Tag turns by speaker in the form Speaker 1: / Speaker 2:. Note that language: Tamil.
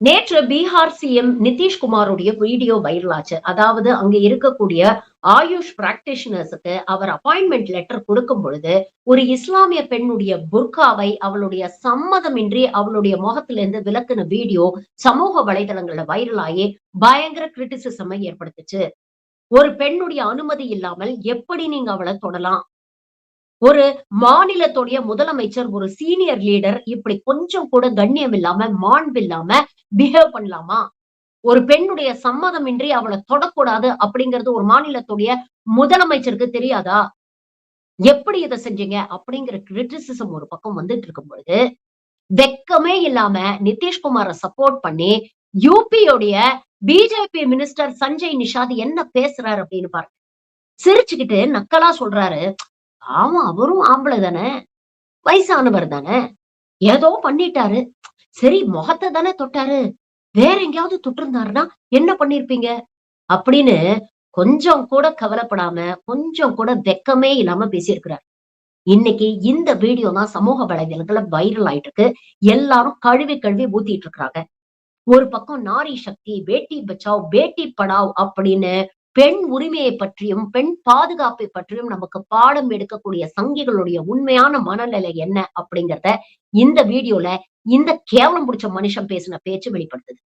Speaker 1: நேற்று பீகார் சிஎம் நிதிஷ்குமாருடைய வீடியோ வைரல் ஆச்சு. அதாவது அங்க இருக்கக்கூடிய ஆயுஷ் பிராக்டிஷனர்ஸுக்கு அவர் அப்பாயின்மெண்ட் லெட்டர் கொடுக்கும் பொழுது, ஒரு இஸ்லாமிய பெண்ணுடைய புர்காவை அவளுடைய சம்மதமின்றி அவளுடைய முகத்திலிருந்து விலக்குன வீடியோ சமூக வலைதளங்கள்ல வைரல் ஆகி பயங்கர கிரிட்டிசிசமை ஏற்படுத்துச்சு. ஒரு பெண்ணுடைய அனுமதி இல்லாமல் எப்படி நீங்க அவள தொடலாம்? ஒரு மாநிலத்துடைய முதலமைச்சர், ஒரு சீனியர் லீடர் இப்படி கொஞ்சம் கூட கண்ணியம் இல்லாம, மாண்பு இல்லாம பிஹேவ் பண்ணலாமா? ஒரு பெண்ணுடைய சம்மதமின்றி அவள தொடக்கூடாது அப்படிங்கிறது ஒரு மாநிலத்துடைய முதலமைச்சருக்கு தெரியாதா? எப்படி இத செஞ்சீங்க? அப்படிங்கிற கிரிட்டிசிசம் ஒரு பக்கம் வந்துட்டு இருக்கும் பொழுது, வெட்கமே இல்லாம நிதிஷ்குமார சப்போர்ட் பண்ணி, யுபியோடைய பிஜேபி மினிஸ்டர் சஞ்சய் நிஷாத் என்ன பேசுறாரு அப்படின்னு பாருங்க. சிரிச்சுக்கிட்டு நக்கலா சொல்றாரு, "பாவம் அவரும் ஆம்பள தானே, வயசானவர் தானே, ஏதோ பண்ணிட்டாரு. சரி முகத்த தானே தொட்டாரு. வேற எங்கேயாவது தொட்டிருந்தாருன்னா என்ன பண்ணிருப்பீங்க?" அப்படின்னு கொஞ்சம் கூட கவலைப்படாம, கொஞ்சம் கூட வெட்கமே இல்லாம பேசியிருக்கிறார். இன்னைக்கு இந்த வீடியோ தான் சமூக வலைதளங்கள்ல வைரல் ஆயிட்டு இருக்கு. எல்லாரும் கழுவி கழுவி ஊத்திட்டு இருக்காங்க. ஒரு பக்கம் நாரி சக்தி, பேட்டி பச்சாவ், பேட்டி படாவ் அப்படின்னு பெண் உரிமையை பற்றியும், பெண் பாதுகாப்பை பற்றியும் நமக்கு பாடம் எடுக்கக்கூடிய சங்கிகளுடைய உண்மையான மனநிலை என்ன அப்படிங்கிறத இந்த வீடியோல இந்த கேவலம் புடிச்ச மனுஷன் பேசின பேச்சு வெளிப்படுத்துது.